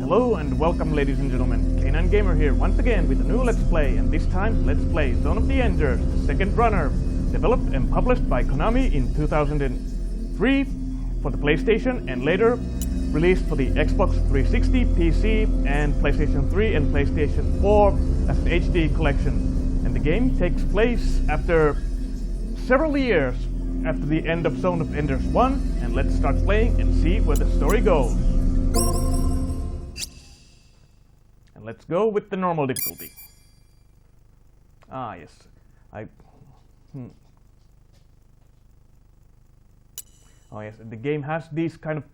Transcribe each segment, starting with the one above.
Hello and welcome, ladies and gentlemen. K9 Gamer here once again with a new Let's Play, and this time Let's Play Zone of the Enderss, the second runner, developed and published by Konami in 2003 for the PlayStation and later released for the Xbox 360, PC and PlayStation 3 and PlayStation 4 as an HD collection. And the game takes place after several years after the end of Zone of Enderss 1, and let's start playing and see where the story goes. And let's go with the normal difficulty. Ah, yes. Oh yes, the game has these kind of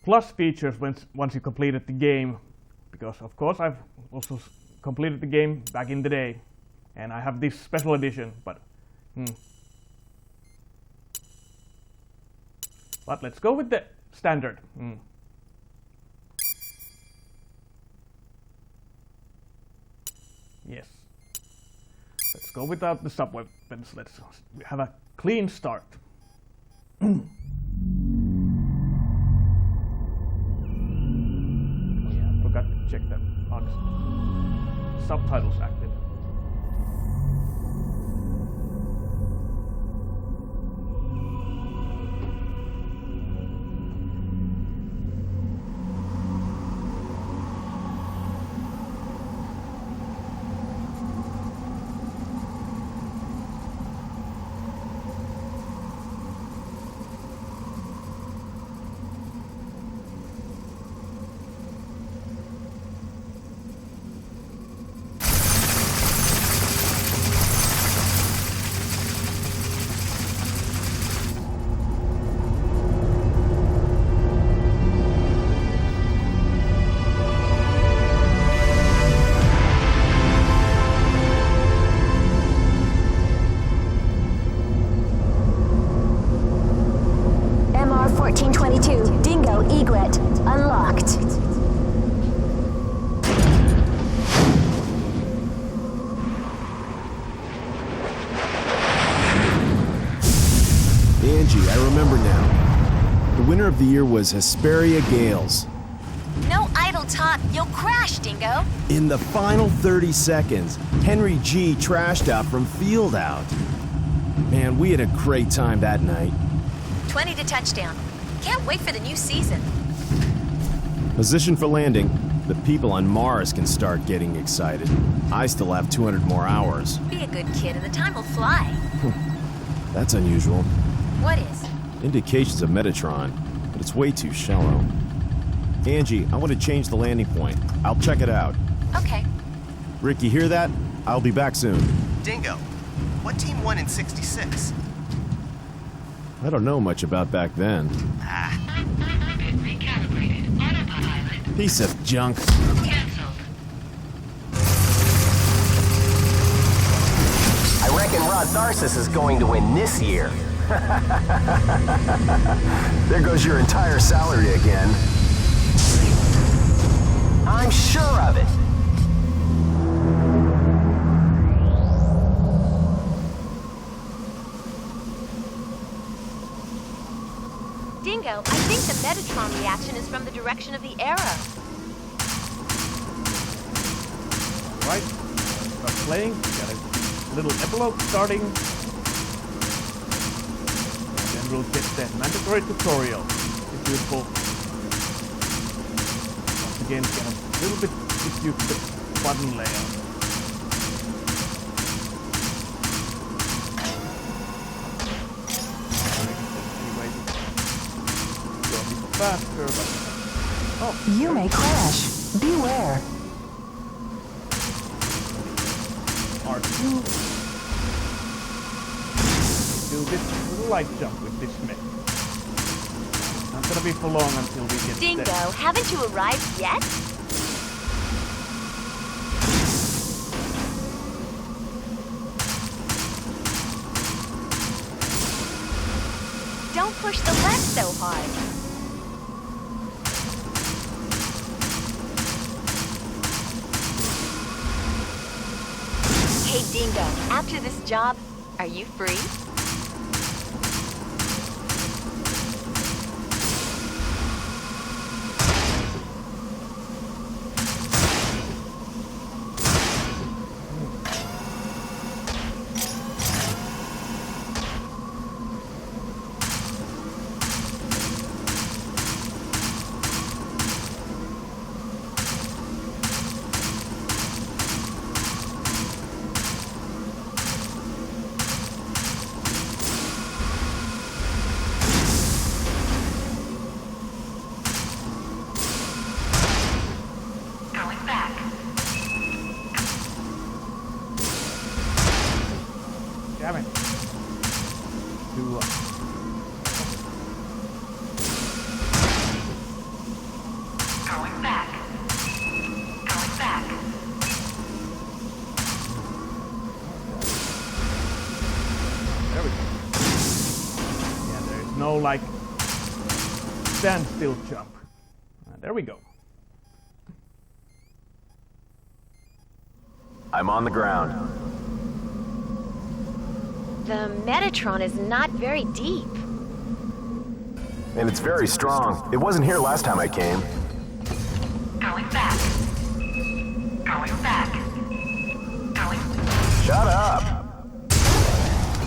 plus features once you completed the game, because of course I've also completed the game back in the day, and I have this special edition, but let's go with the standard. Yes. Let's go without the sub-weapons. Let's have a clean start. Oh yeah, I forgot to check that subtitles active. Dingo Egrem unlocked. Angie, I remember now. The winner of the year was Hesperia Gales. No idle talk, you'll crash, Dingo. In the final 30 seconds, Henry G trashed out from field out. Man, we had a great time that night. 20 to touchdown. Can't wait for the new season. Position for landing. The people on Mars can start getting excited. I still have 200 more hours. Be a good kid and the time will fly. That's unusual. What is? Indications of Metatron, but it's way too shallow. Angie, I want to change the landing point. I'll check it out. Okay. Rick, you hear that? I'll be back soon. Dingo, what team won in '66? I don't know much about back then. Recalibrated. Autopilot. Piece of junk. Cancelled. I reckon Rod Tharsis is going to win this year. There goes your entire salary again. I'm sure of it. Dingo, I think the Metatron reaction is from the direction of the arrow. Alright, start playing. Got a little epilogue starting. And then we'll get the mandatory tutorial. It's beautiful. Once again, get a little bit used to the button layout. Faster, but You may crash. Beware. R2. Do this little light jump with this mech. Not gonna be for long until we get Dingo, there. haven't you arrived yet? Don't push the left so hard. Hey Dingo, after this job, are you free? like standstill jump. There we go. I'm on the ground. The Metatron is not very deep. And it's very strong. It wasn't here last time I came. Going back. Going back. Going. Shut up!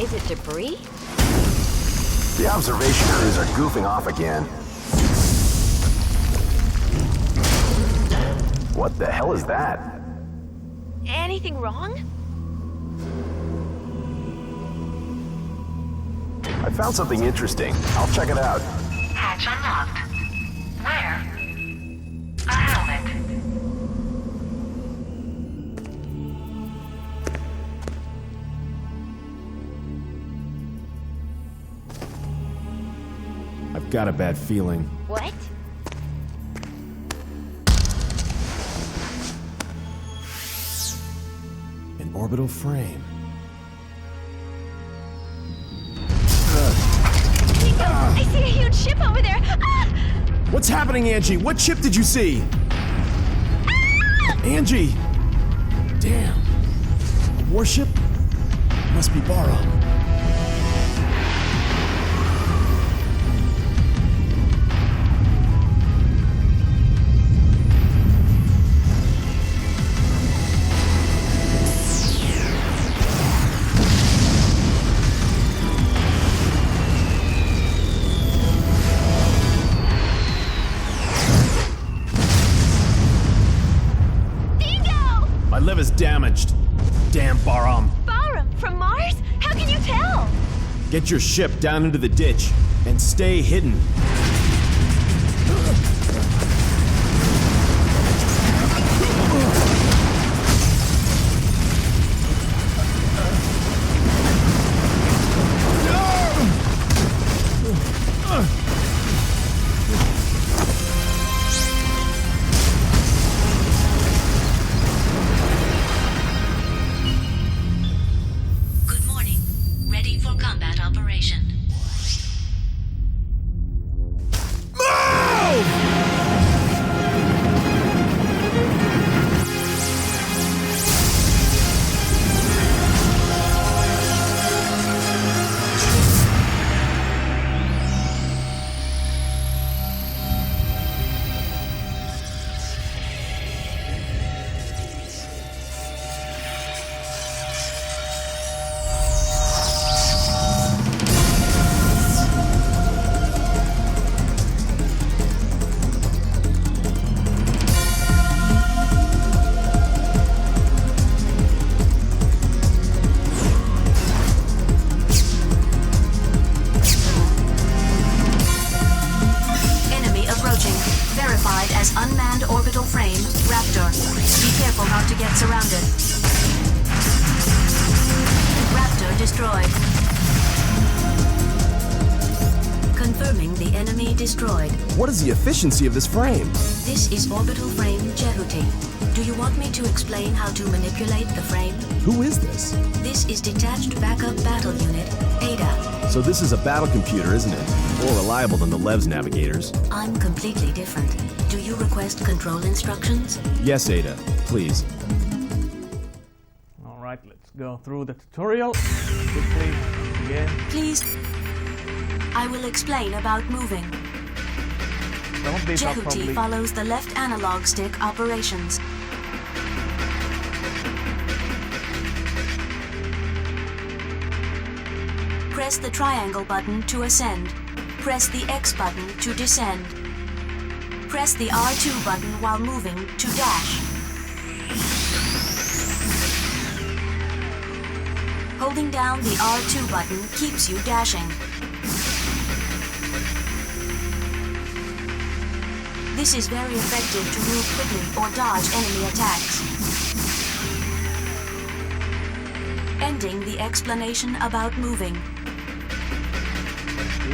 Is it debris? The observation crews are goofing off again. What the hell is that? Anything wrong? I found something interesting. I'll check it out. Hatch unlocked. Where? A helmet. I've got a bad feeling. What? An orbital frame. Dingo, I see a huge ship over there. Ah! What's happening, Angie? What ship did you see? Angie! Damn. A warship? Must be Barum. My liver's damaged. Damn Barum. Barum? From Mars? How can you tell? Get your ship down into the ditch and stay hidden. Good morning. Ready for combat operation. Enemy approaching. Verified as unmanned orbital frame, Raptor. Be careful not to get surrounded. Raptor destroyed. Confirming the enemy destroyed. What is the efficiency of this frame? This is Orbital Frame Jehuti. Do you want me to explain how to manipulate the frame? Who is this? This is Detached Backup Battle Unit, ADA. So this is a battle computer, isn't it? More reliable than the Lev's navigators. I'm completely different. Do you request control instructions? Yes, Ada. Please. Alright, let's go through the tutorial quickly again. Please. I will explain about moving. Some of these are Jehuti probably follows the left analog stick operations. Press the triangle button to ascend. Press the X button to descend. Press the R2 button while moving to dash. Holding down the R2 button keeps you dashing. This is very effective to move quickly or dodge enemy attacks. Ending the explanation about moving.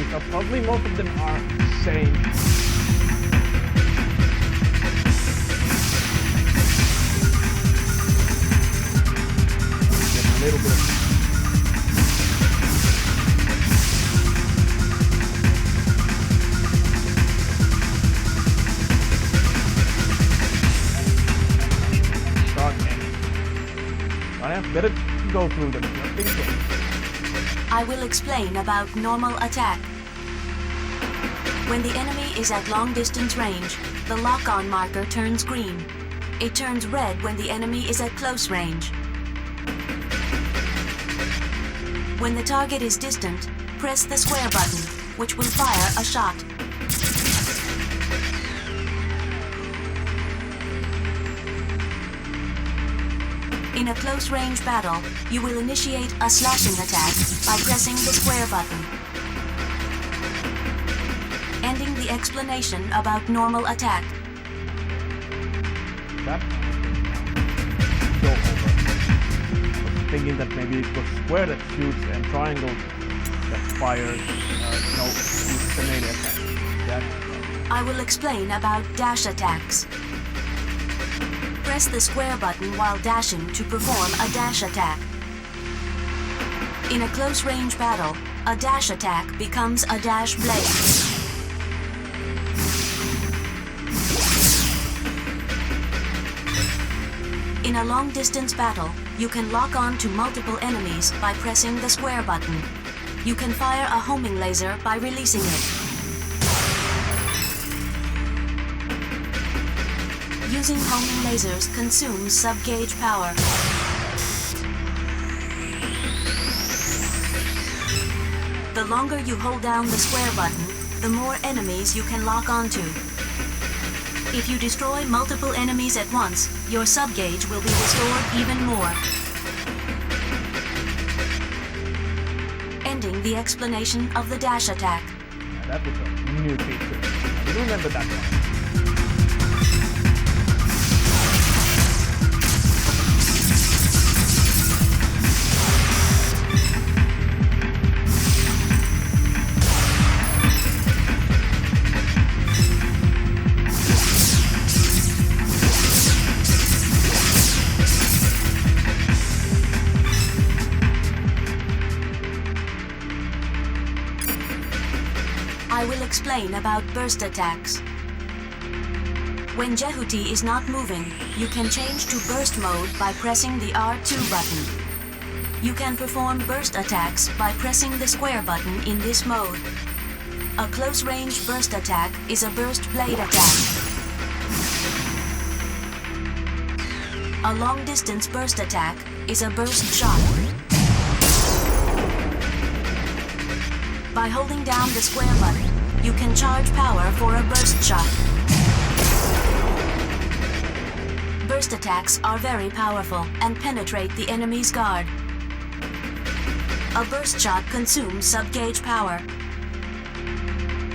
these are probably most of them are the same. Get a little bit of better go through them just in case. I will explain about normal attack. When the enemy is at long distance range, the lock-on marker turns green. It turns red when the enemy is at close range. When the target is distant, press the square button, which will fire a shot. In a close-range battle, you will initiate a slashing attack by pressing the square button. Ending the explanation about normal attack. That go over. I was thinking that maybe it was square that shoots and triangle that fires. No, it's the melee attack. Dash. I will explain about dash attacks. Press the square button while dashing to perform a dash attack. In a close-range battle, a dash attack becomes a dash blade. In a long-distance battle, you can lock on to multiple enemies by pressing the square button. You can fire a homing laser by releasing it. Using homing lasers consumes sub-gauge power. The longer you hold down the square button, the more enemies you can lock onto. If you destroy multiple enemies at once, your sub-gauge will be restored even more. Ending the explanation of the dash attack. Yeah, that was a new feature. I didn't remember that one. I will explain about burst attacks. When Jehuti is not moving, you can change to burst mode by pressing the R2 button. You can perform burst attacks by pressing the square button in this mode. A close-range burst attack is a burst blade attack. A long-distance burst attack is a burst shot. By holding down the square button, you can charge power for a burst shot. Burst attacks are very powerful and penetrate the enemy's guard. A burst shot consumes sub-gauge power.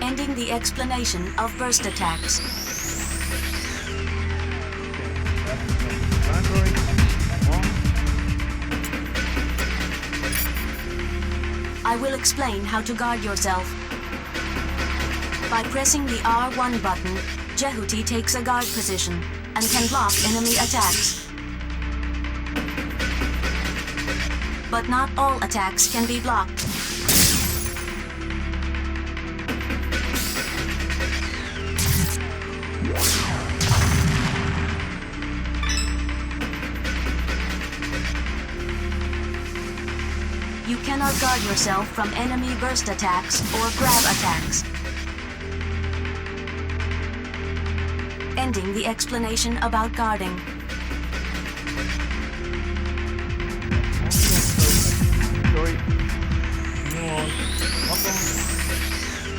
Ending the explanation of burst attacks. I will explain how to guard yourself. By pressing the R1 button, Jehuti takes a guard position and can block enemy attacks. But not all attacks can be blocked. You cannot guard yourself from enemy burst attacks or grab attacks. Ending the explanation about guarding.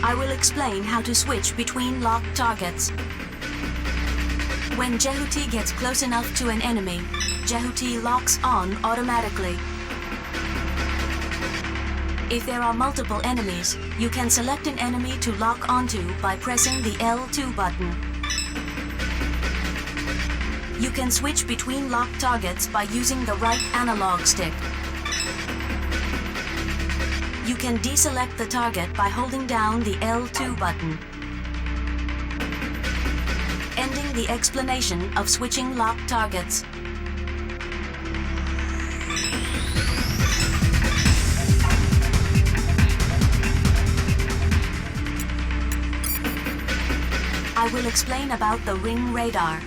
I will explain how to switch between locked targets. When Jehuti gets close enough to an enemy, Jehuti locks on automatically. If there are multiple enemies, you can select an enemy to lock onto by pressing the L2 button. You can switch between locked targets by using the right analog stick. You can deselect the target by holding down the L2 button. Ending the explanation of switching locked targets. I will explain about the ring radar.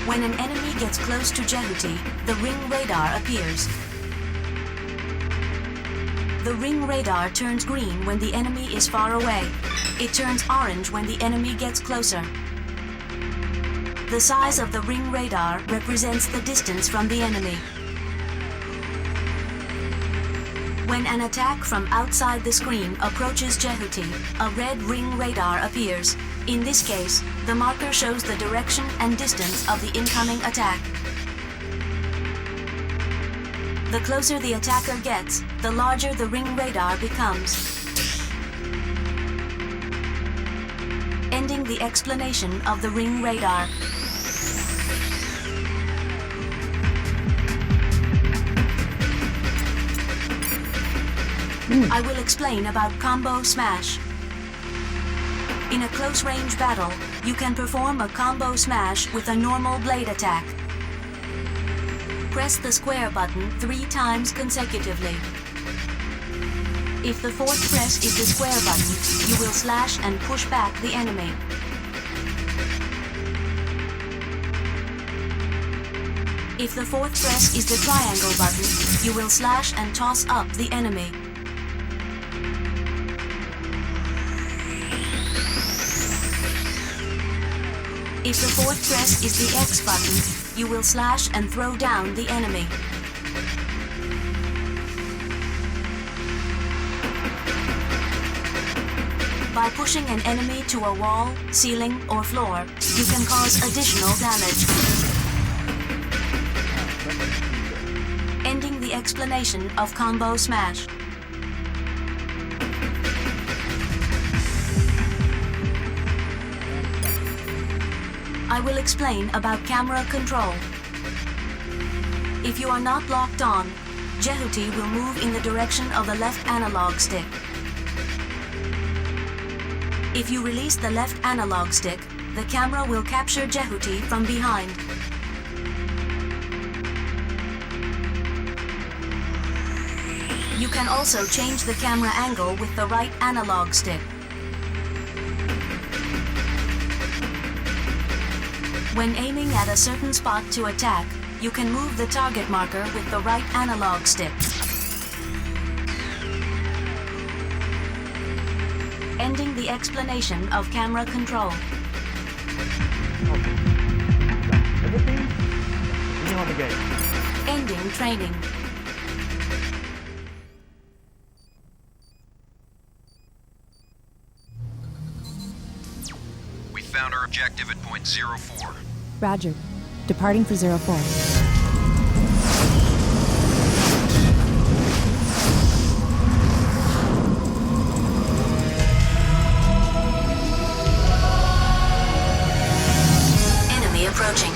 When an enemy gets close to Jehuti, the ring radar appears. The ring radar turns green when the enemy is far away. It turns orange when the enemy gets closer. The size of the ring radar represents the distance from the enemy. When an attack from outside the screen approaches Jehuti, a red ring radar appears. In this case, the marker shows the direction and distance of the incoming attack. The closer the attacker gets, the larger the ring radar becomes. Ending the explanation of the ring radar. I will explain about Combo Smash. In a close-range battle, you can perform a combo smash with a normal blade attack. Press the square button 3 times consecutively. If the fourth press is the square button, you will slash and push back the enemy. If the fourth press is the triangle button, you will slash and toss up the enemy. If the fourth press is the X button, you will slash and throw down the enemy. By pushing an enemy to a wall, ceiling, or floor, you can cause additional damage. Ending the explanation of Combo Smash. I will explain about camera control. If you are not locked on, Jehuti will move in the direction of the left analog stick. If you release the left analog stick, the camera will capture Jehuti from behind. You can also change the camera angle with the right analog stick. When aiming at a certain spot to attack, you can move the target marker with the right analog stick. Ending the explanation of camera control. Everything? Beginning of the game. Ending training. We found our objective at point 04. Roger. Departing for 04. Enemy approaching.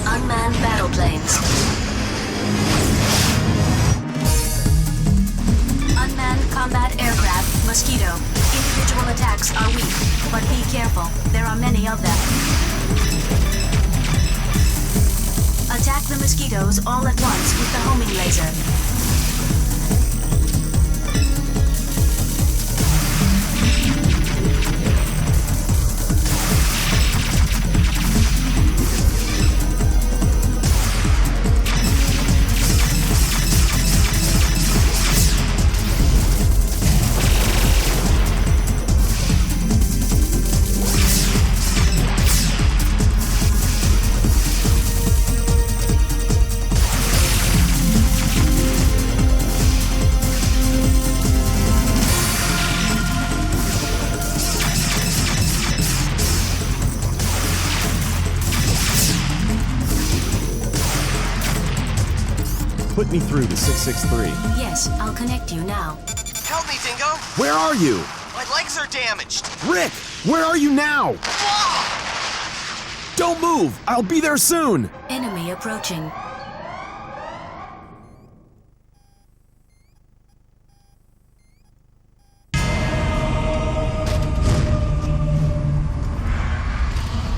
Unmanned battle planes. Unmanned combat aircraft, Mosquito. Individual attacks are weak, but be careful. There are many of them. Attack the mosquitoes all at once with the homing laser. Put me through to 663. Yes, I'll connect you now. Help me, Dingo! Where are you? My legs are damaged! Rick, where are you now? Whoa! Don't move! I'll be there soon! Enemy approaching.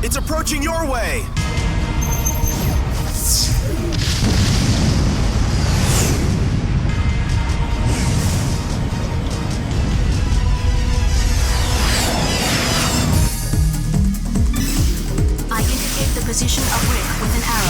It's approaching your way! I indicate the position of Rick with an arrow.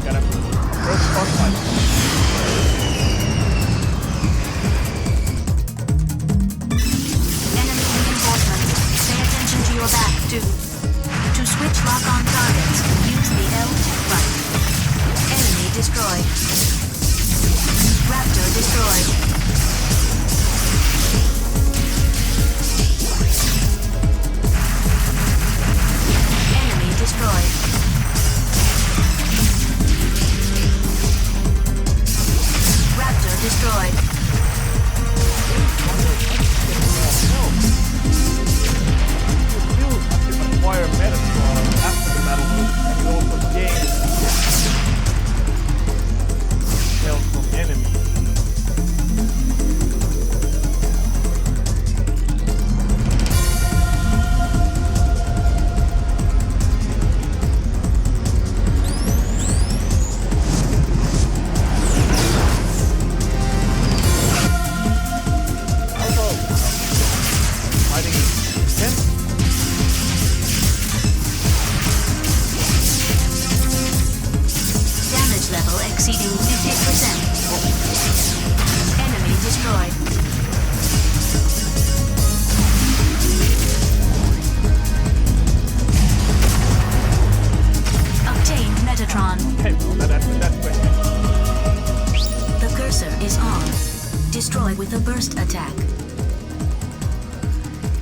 got a first boss fight. Enemy reinforcements. Pay attention to your back, too. To switch lock-on targets, use the L2 button. Enemy destroyed. Raptor destroyed. Enemy destroyed. Raptor destroyed. You still have to acquire Metatron after the battle, and you also gain health from enemies. Fighting intense. Damage level exceeding 50%. Enemy destroyed. Obtained Metatron. Okay, well, that's quick. The cursor is on. Destroy with a burst attack.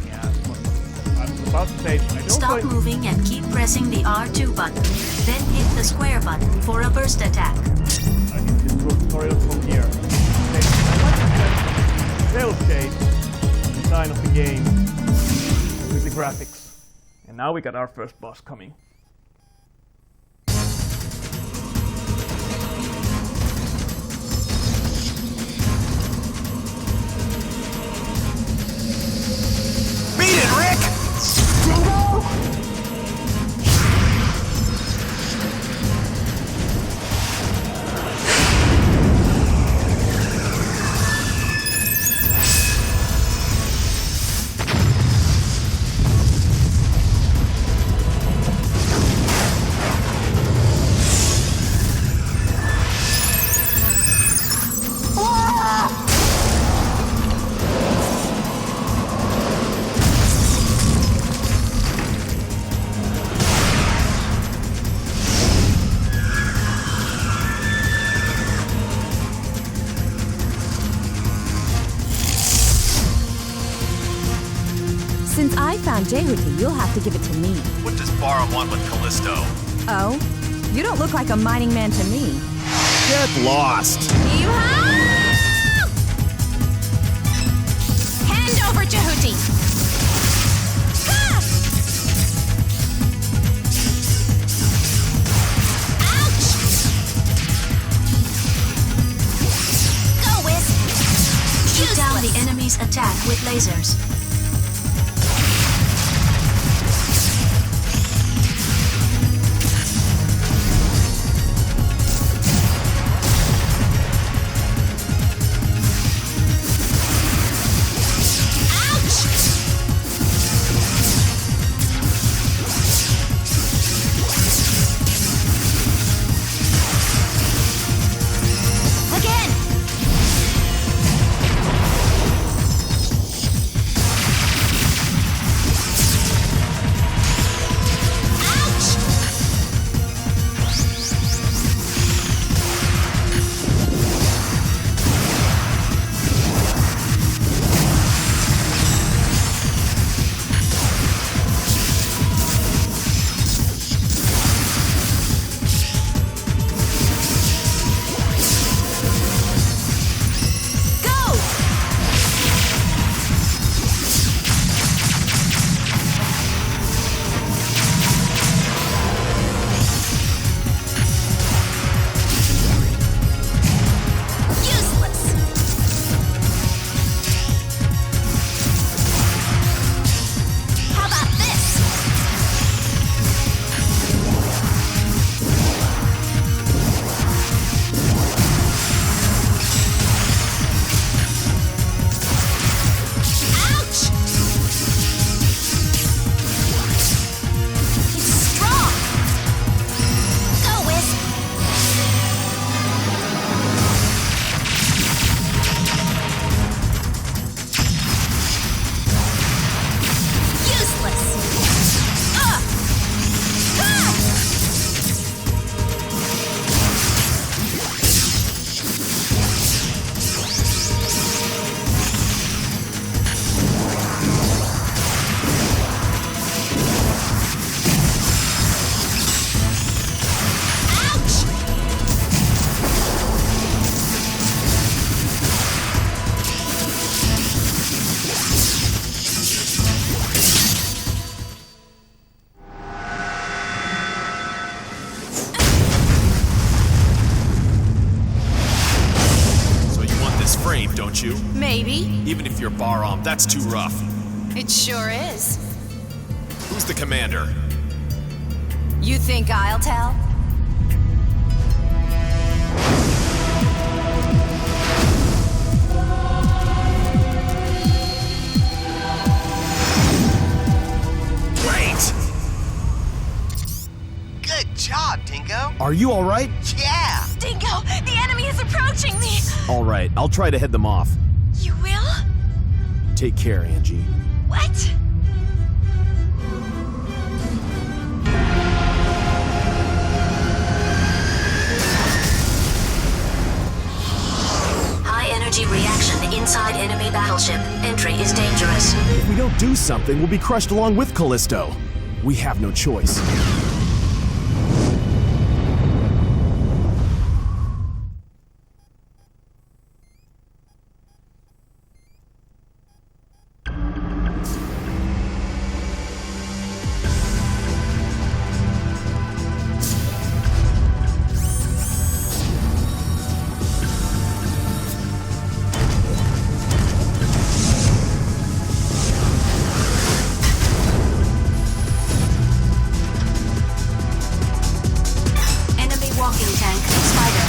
Yeah, I was about to say, I don't Stop think- moving and keep pressing the R2 button. Then hit the square button for a burst attack. I can improve tutorials from here. Okay, I like the cell shade design of the game with the graphics. And now we got our first boss coming. Beat it, Rick! Since I found Jehuti, you'll have to give it to me. What does Bara want with Callisto? Oh? You don't look like a mining man to me. Get lost. Yeehaw! Hand over Jehuti! Ah! Ouch! Go, Wiz! Shoot down the Useless. enemy's attack with lasers. don't you? Maybe. Even if you're bar armed, that's too rough. It sure is. Who's the commander? You think I'll tell? Wait! Good job, Dingo. Are you all right? Yeah. Dingo, the enemy is approaching me. All right, I'll try to head them off. You will? Take care, Angie. What? High energy reaction inside enemy battleship. Entry is dangerous. If we don't do something, we'll be crushed along with Callisto. We have no choice. Walking tank, Spider.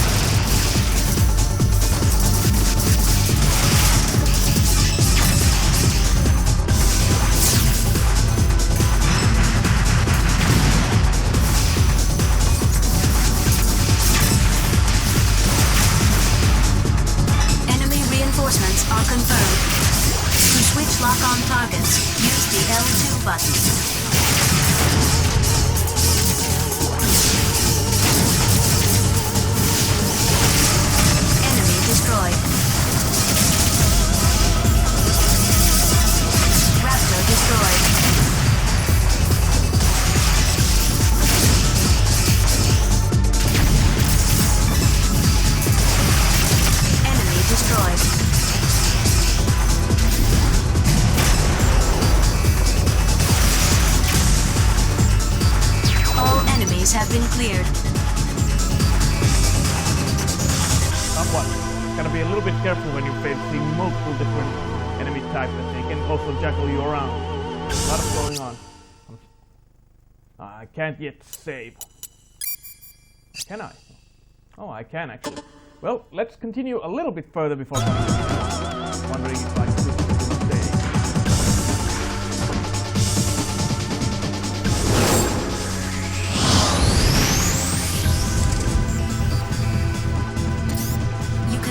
Enemy reinforcements are confirmed. To switch lock-on targets, use the L2 button. Destroyed. Raptor destroyed. Enemy destroyed. All enemies have been cleared. Somewhat. Gotta be a little bit careful when you're facing multiple different enemy types, as they can also juggle you around. A lot of going on. I can't yet save. Can I? Oh, I can actually. Well, let's continue a little bit further before wondering if I should save.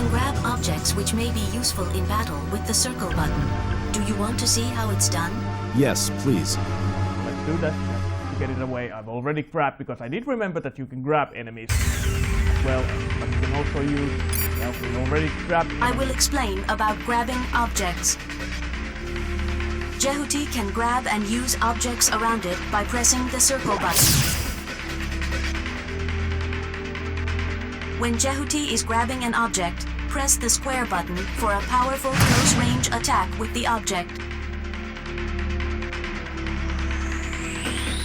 Grab objects which may be useful in battle with the circle button. Do you want to see how it's done? Yes, please. Let's do that. To get it away, I've already grabbed, because I did remember that you can grab enemies as well, but you can also use, well, we already grabbed enemies. I will explain about grabbing objects. Jehuti can grab and use objects around it by pressing the circle button. When Jehuti is grabbing an object, press the square button for a powerful close-range attack with the object.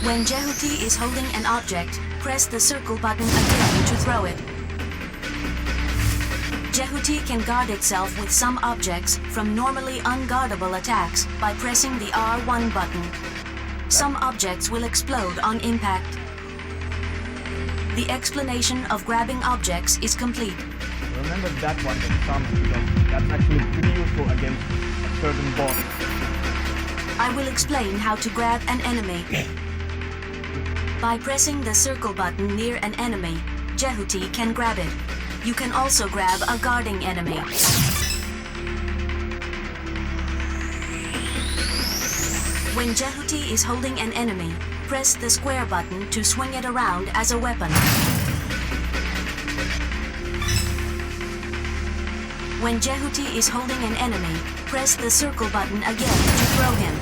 When Jehuti is holding an object, press the circle button again to throw it. Jehuti can guard itself with some objects from normally unguardable attacks by pressing the R1 button. Some objects will explode on impact. The explanation of grabbing objects is complete. Remember that one that comes, because that's actually pretty useful against a certain boss. I will explain how to grab an enemy. By pressing the circle button near an enemy, Jehuti can grab it. You can also grab a guarding enemy. When Jehuti is holding an enemy, press the square button to swing it around as a weapon. When Jehuti is holding an enemy, press the circle button again to throw him.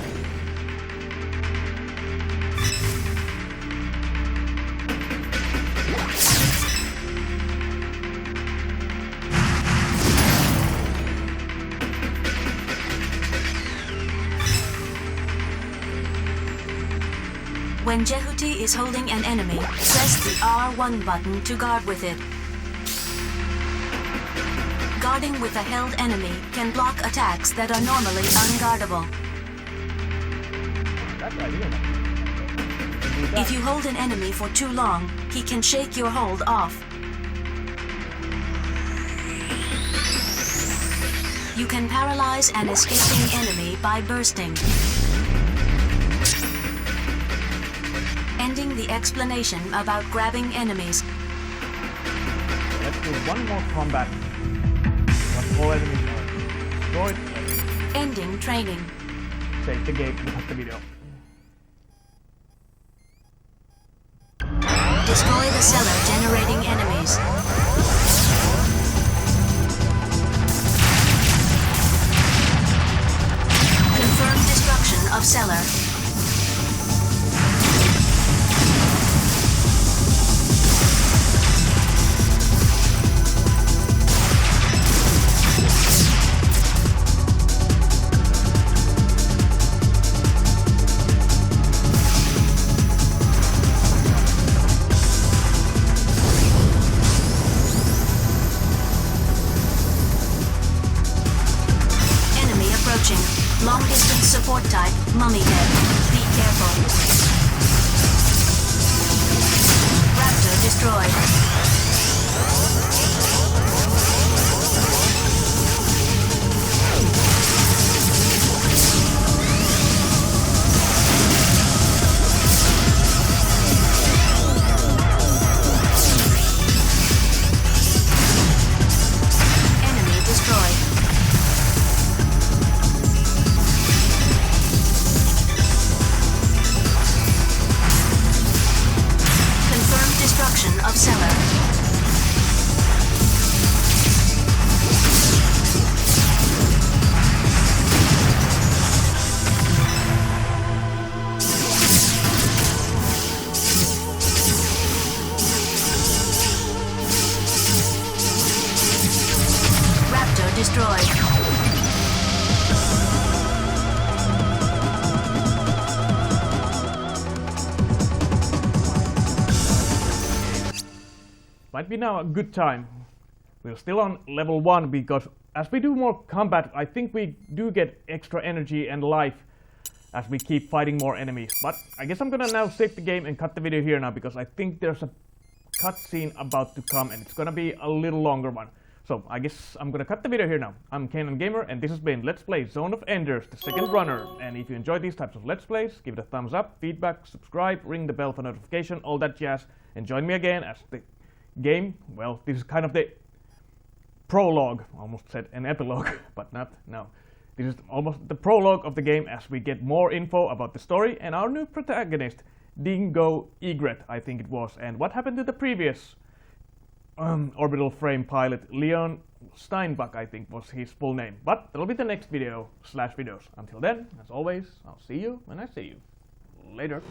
When Jehuti is holding an enemy, press the R1 button to guard with it. Guarding with a held enemy can block attacks that are normally unguardable. That's ideal. If you hold an enemy for too long, he can shake your hold off. You can paralyze an escaping enemy by bursting. Ending the explanation about grabbing enemies. Let's do one more combat. Once all enemies are destroyed, Ending training. save the game and cut the video. Destroy the cellar generating enemies. Confirm destruction of cellar. Long distance support type, mummy head. Be careful. Raptor destroyed. Enemy destroyed. Destruction of cellar. Raptor destroyed. Might be now a good time. We're still on level 1 because as we do more combat, I think we do get extra energy and life as we keep fighting more enemies. But I guess I'm gonna now save the game and cut the video here now because I think there's a cutscene about to come and it's gonna be a little longer one. So I guess I'm gonna cut the video here now. I'm Kanan Gamer and this has been Let's Play Zone of Enderss, the second runner. And if you enjoy these types of Let's Plays, give it a thumbs up, feedback, subscribe, ring the bell for notification, all that jazz. And join me again as the game, well, this is kind of the prologue, almost said an epilogue, but not, no. This is almost the prologue of the game as we get more info about the story and our new protagonist, Dingo Egrem, I think it was, and what happened to the previous Orbital Frame pilot, Leon Steinbach, I think was his full name. But that'll be the next video / videos. Until then, as always, I'll see you when I see you. Later.